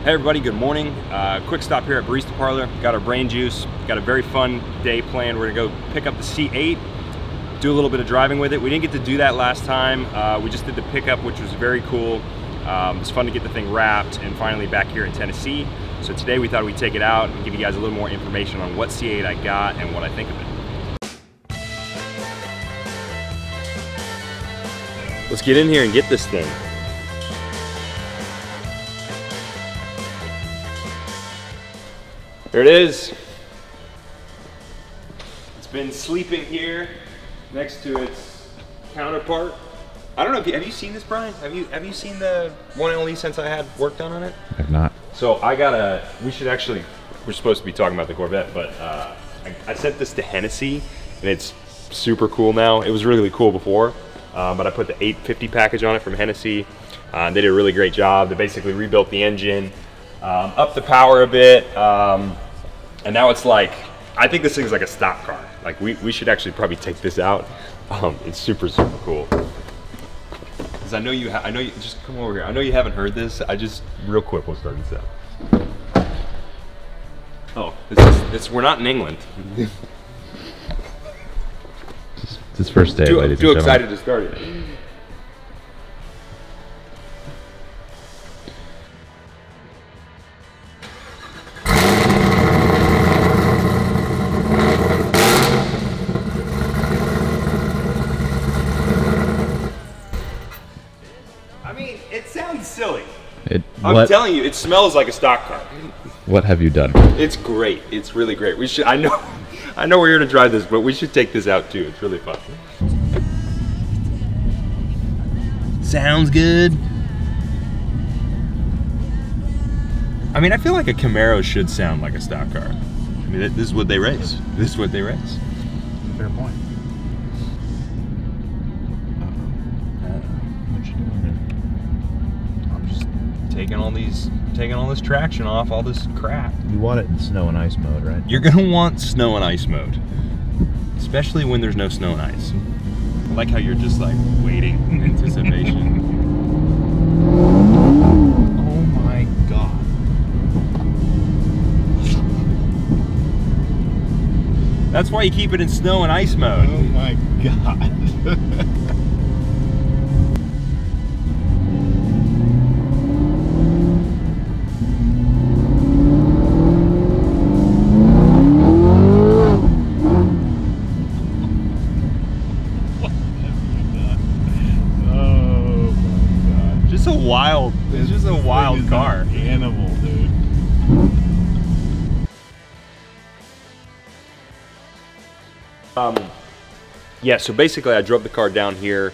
Hey everybody, good morning. Quick stop here at Barista Parlor. Got our brain juice. Got a very fun day planned. We're gonna go pick up the C8, do a little bit of driving with it. We didn't get to do that last time. We just did the pickup, which was very cool. It's fun to get the thing wrapped and finally back here in Tennessee. So today we thought we'd take it out and give you guys a little more information on what C8 I got and what I think of it. Let's get in here and get this thing. There it is. It's been sleeping here next to its counterpart. I don't know if you, have you seen this, Brian? Have you seen the 1LE since I had work done on it? I have not. So I got a, we're supposed to be talking about the Corvette, but I sent this to Hennessy and it's super cool now. It was really cool before, but I put the 850 package on it from Hennessy. They did a really great job. They basically rebuilt the engine, upped the power a bit, and now it's like, I think this thing's like a stock car. Like we should actually probably take this out. It's super cool. Cause I know you just come over here. I know you haven't heard this. Real quick, we'll start this out. Oh, we're not in England. It's his first day, ladies and gentlemen. Too excited to start it. Silly. I'm telling you, it smells like a stock car. What have you done? It's great. It's really great. We should. I know we're here to drive this, but we should take this out too. It's really fun. Sounds good. I mean, I feel like a Camaro should sound like a stock car. I mean, this is what they race. This is what they race. Fair point. Taking all this traction off, all this crap. You want it in snow and ice mode, right? You're gonna want snow and ice mode, especially when there's no snow and ice. I like how you're just like waiting in anticipation. Oh my God. That's why you keep it in snow and ice mode. Oh my God. It's just a wild car. Animal, dude. Yeah, so basically I drove the car down here.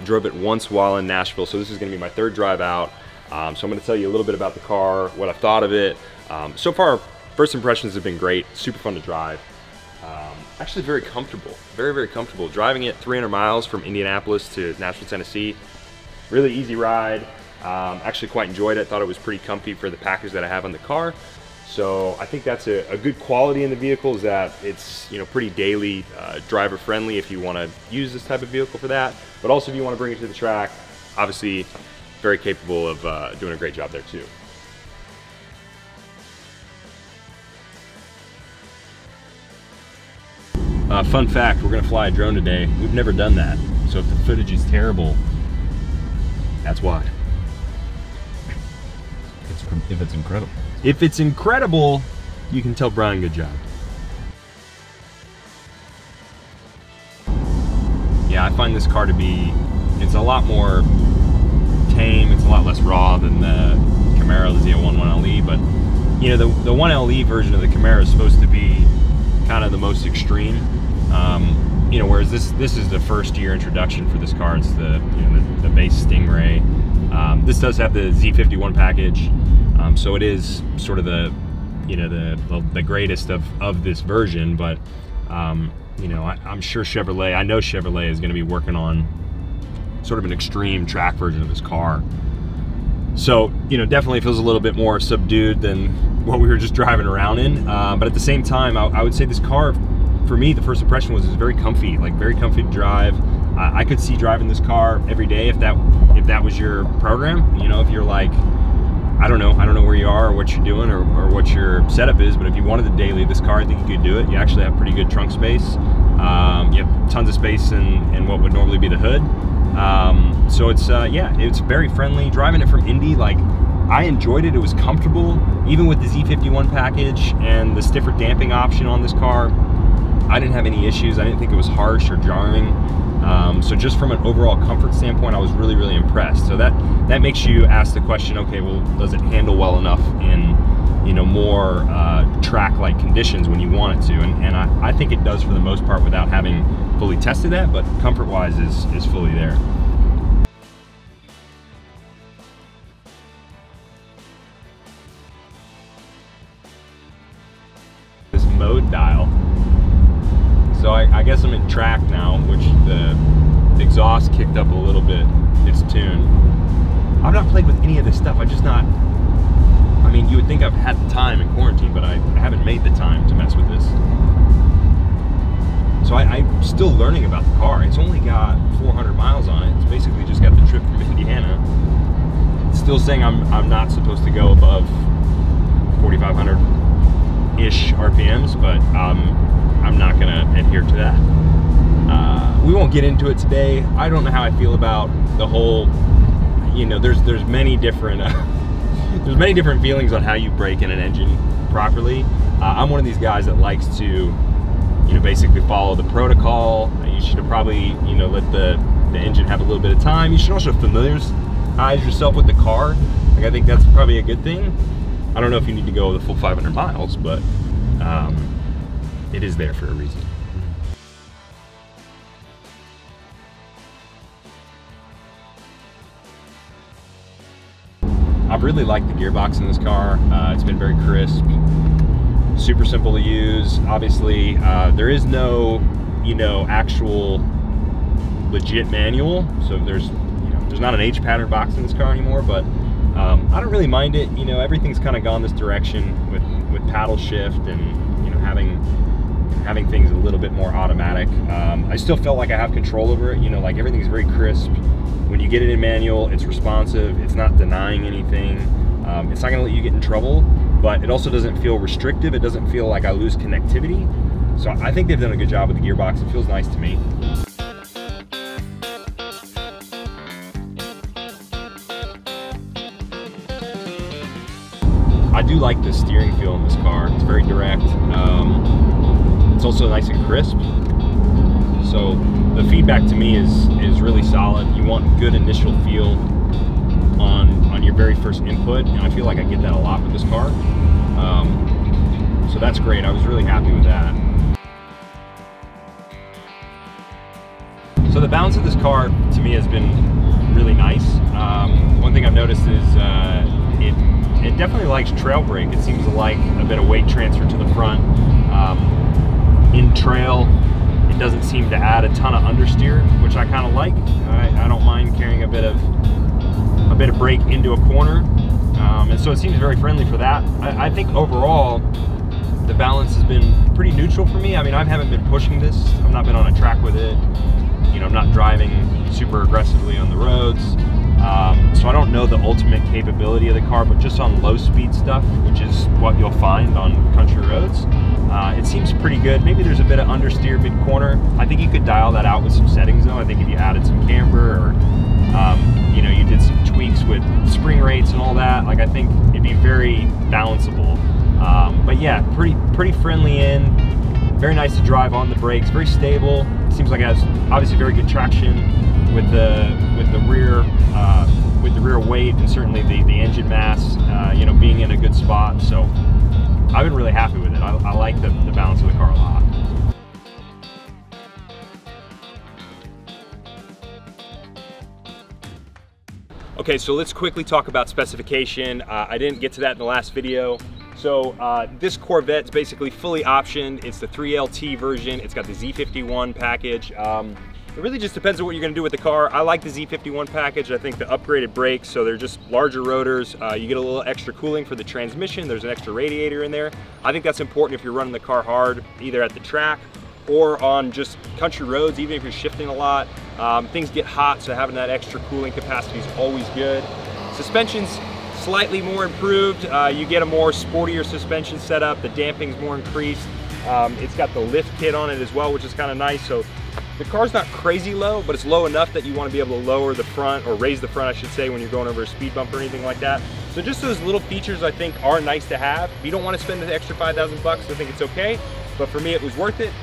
Drove it once while in Nashville, so this is gonna be my third drive out. So I'm gonna tell you a little bit about the car, what I thought of it. So far, first impressions have been great, super fun to drive. Actually very comfortable, very comfortable. Driving it 300 miles from Indianapolis to Nashville, Tennessee. Really easy ride. Actually quite enjoyed it. Thought it was pretty comfy for the package that I have on the car. So I think that's a good quality in the vehicle, is that it's, you know, pretty daily driver friendly if you want to use this type of vehicle for that. But also if you want to bring it to the track, obviously very capable of doing a great job there too. Fun fact, we're gonna fly a drone today. We've never done that. So if the footage is terrible, that's why. If it's incredible. If it's incredible, you can tell Brian good job. Yeah, I find this car to be, it's a lot more tame, it's a lot less raw than the Camaro, the Z51 1LE, but you know, the 1LE version of the Camaro is supposed to be kind of the most extreme. You know, whereas this is the first year introduction for this car. It's the, you know, the base Stingray. This does have the Z51 package, so it is sort of the, you know, the greatest of this version. But you know, I'm sure Chevrolet, I know Chevrolet is going to be working on sort of an extreme track version of this car. So, you know, definitely feels a little bit more subdued than what we were just driving around in. But at the same time, I would say this car, for me, the first impression was it's very comfy, like very comfy to drive. I could see driving this car every day if that was your program. You know, if you're like, I don't know where you are or what you're doing or what your setup is, but if you wanted the daily, this car, I think you could do it. You actually have pretty good trunk space. You have tons of space in what would normally be the hood. So it's, yeah, it's very friendly. Driving it from Indy, like, I enjoyed it. It was comfortable, even with the Z51 package and the stiffer damping option on this car. I didn't have any issues. I didn't think it was harsh or jarring. So just from an overall comfort standpoint, I was really, really impressed. So that makes you ask the question, okay, well, does it handle well enough in, you know, more track-like conditions when you want it to? And I think it does for the most part without having fully tested that, but comfort-wise is fully there. This mode dial. So I guess I'm in track now, which the exhaust kicked up a little bit its tune. I've not played with any of this stuff. I mean, you would think I've had the time in quarantine, but I haven't made the time to mess with this. So I'm still learning about the car. It's only got 400 miles on it. It's basically just got the trip from Indiana. It's still saying I'm not supposed to go above 4,500-ish RPMs, but I'm not gonna adhere to that. We won't get into it today. I don't know how I feel about the whole, you know, there's many different there's many different feelings on how you brake in an engine properly. I'm one of these guys that likes to, you know, basically follow the protocol. You should have probably, you know, let the engine have a little bit of time. You should also familiarize yourself with the car. Like, I think that's probably a good thing. I don't know if you need to go the full 500 miles, but it is there for a reason. I've really liked the gearbox in this car. It's been very crisp, super simple to use. Obviously, there is no, you know, actual legit manual, so there's not an H pattern box in this car anymore. But I don't really mind it. You know, everything's kind of gone this direction with paddle shift and, you know, having things a little bit more automatic. I still felt like I have control over it. You know, like, everything's very crisp. When you get it in manual, it's responsive. It's not denying anything. It's not gonna let you get in trouble, but it also doesn't feel restrictive. It doesn't feel like I lose connectivity. So I think they've done a good job with the gearbox. It feels nice to me. I do like the steering feel in this car. It's very direct. It's also nice and crisp. So the feedback to me is really solid. You want good initial feel on your very first input, and I feel like I get that a lot with this car. So that's great. I was really happy with that. So the balance of this car to me has been really nice. One thing I've noticed is it definitely likes trail brake. It seems to like a bit of weight transfer to the front. In trail, it doesn't seem to add a ton of understeer, which I kind of like. I don't mind carrying a bit of brake into a corner, and so it seems very friendly for that. I think overall the balance has been pretty neutral for me. I mean, I haven't been pushing this. I've not been on a track with it. You know, I'm not driving super aggressively on the roads, so I don't know the ultimate capability of the car, but just on low speed stuff, which is what you'll find on country roads, it seems pretty good. Maybe there's a bit of understeer mid-corner. I think you could dial that out with some settings though. I think if you added some camber, or you know, you did some tweaks with spring rates and all that, like, I think it'd be very balanceable. But yeah, pretty friendly in, very nice to drive on the brakes, very stable. It seems like it has obviously very good traction with the rear weight, and certainly the engine mass, you know, being in a good spot. So I've been really happy with it. I like the balance of the car a lot. Okay, so let's quickly talk about specification. I didn't get to that in the last video. So this Corvette is basically fully optioned. It's the 3LT version. It's got the Z51 package. It really just depends on what you're gonna do with the car. I like the Z51 package. I think the upgraded brakes, so they're just larger rotors. You get a little extra cooling for the transmission. There's an extra radiator in there. I think that's important if you're running the car hard, either at the track or on just country roads, even if you're shifting a lot. Things get hot, so having that extra cooling capacity is always good. Suspension's slightly more improved. You get a more sportier suspension setup. The damping's more increased. It's got the lift kit on it as well, which is kind of nice. So the car's not crazy low, but it's low enough that you want to be able to lower the front, or raise the front, I should say, when you're going over a speed bump or anything like that. So just those little features I think are nice to have. If you don't want to spend the extra 5,000 bucks, I think it's okay. But for me, it was worth it.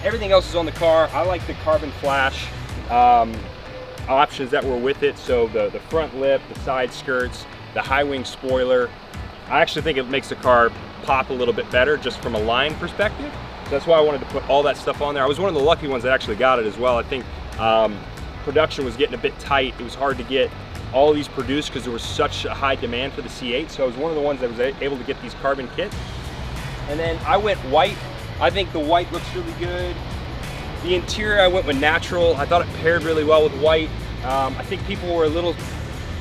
Everything else is on the car. I like the carbon flash options that were with it. So the front lip, the side skirts, the high wing spoiler. I actually think it makes the car pop a little bit better just from a line perspective. So that's why I wanted to put all that stuff on there. I was one of the lucky ones that actually got it as well. I think production was getting a bit tight. It was hard to get all of these produced because there was such a high demand for the C8. So I was one of the ones that was able to get these carbon kits. And then I went white. I think the white looks really good. The interior, I went with natural. I thought it paired really well with white. I think people were a little,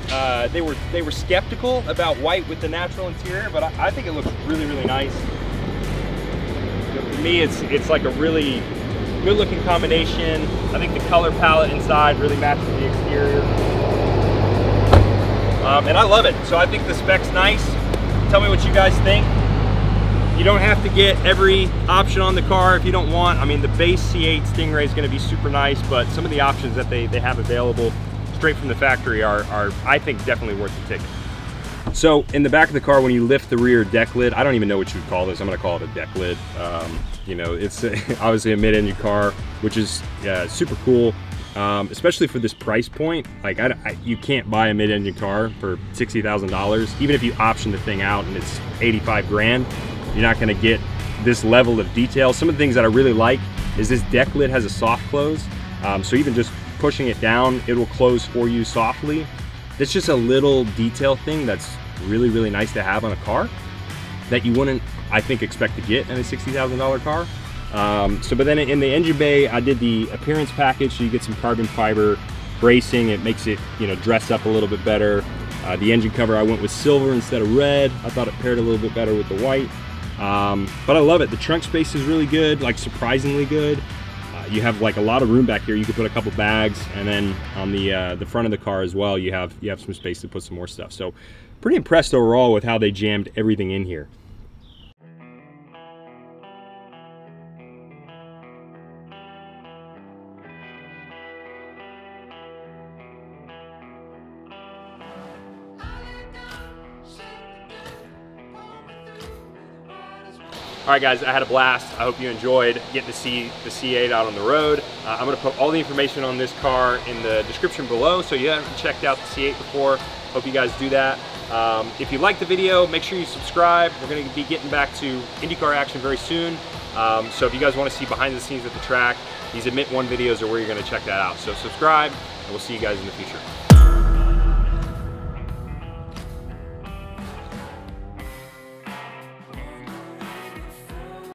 they were skeptical about white with the natural interior, but I think it looks really, really nice. For me, it's like a really good looking combination. I think the color palette inside really matches the exterior. And I love it. So I think the spec's nice. Tell me what you guys think. You don't have to get every option on the car if you don't want. I mean, the base C8 Stingray is going to be super nice, but some of the options that they have available straight from the factory are, I think, definitely worth the ticket. So in the back of the car, when you lift the rear deck lid, I don't even know what you would call this. I'm going to call it a deck lid. You know, it's obviously a mid-engine car, which is super cool, especially for this price point. Like, you can't buy a mid-engine car for $60,000, even if you option the thing out and it's 85 grand. You're not gonna get this level of detail. Some of the things that I really like is this deck lid has a soft close. So even just pushing it down, it will close for you softly. It's just a little detail thing that's really, really nice to have on a car that you wouldn't, I think, expect to get in a $60,000 car. But then in the engine bay, I did the appearance package, so you get some carbon fiber bracing. It makes it, you know, dress up a little bit better. The engine cover, I went with silver instead of red. I thought it paired a little bit better with the white. But I love it. The trunk space is really good, like surprisingly good. You have like a lot of room back here. You could put a couple bags, and then on the front of the car as well, you have some space to put some more stuff. So pretty impressed overall with how they jammed everything in here. All right, guys, I had a blast. I hope you enjoyed getting to see the C8 out on the road. I'm gonna put all the information on this car in the description below, so you haven't checked out the C8 before, hope you guys do that. If you liked the video, make sure you subscribe. We're gonna be getting back to IndyCar action very soon. So if you guys wanna see behind the scenes at the track, these ADMIT1 videos are where you're gonna check that out. So subscribe, and we'll see you guys in the future.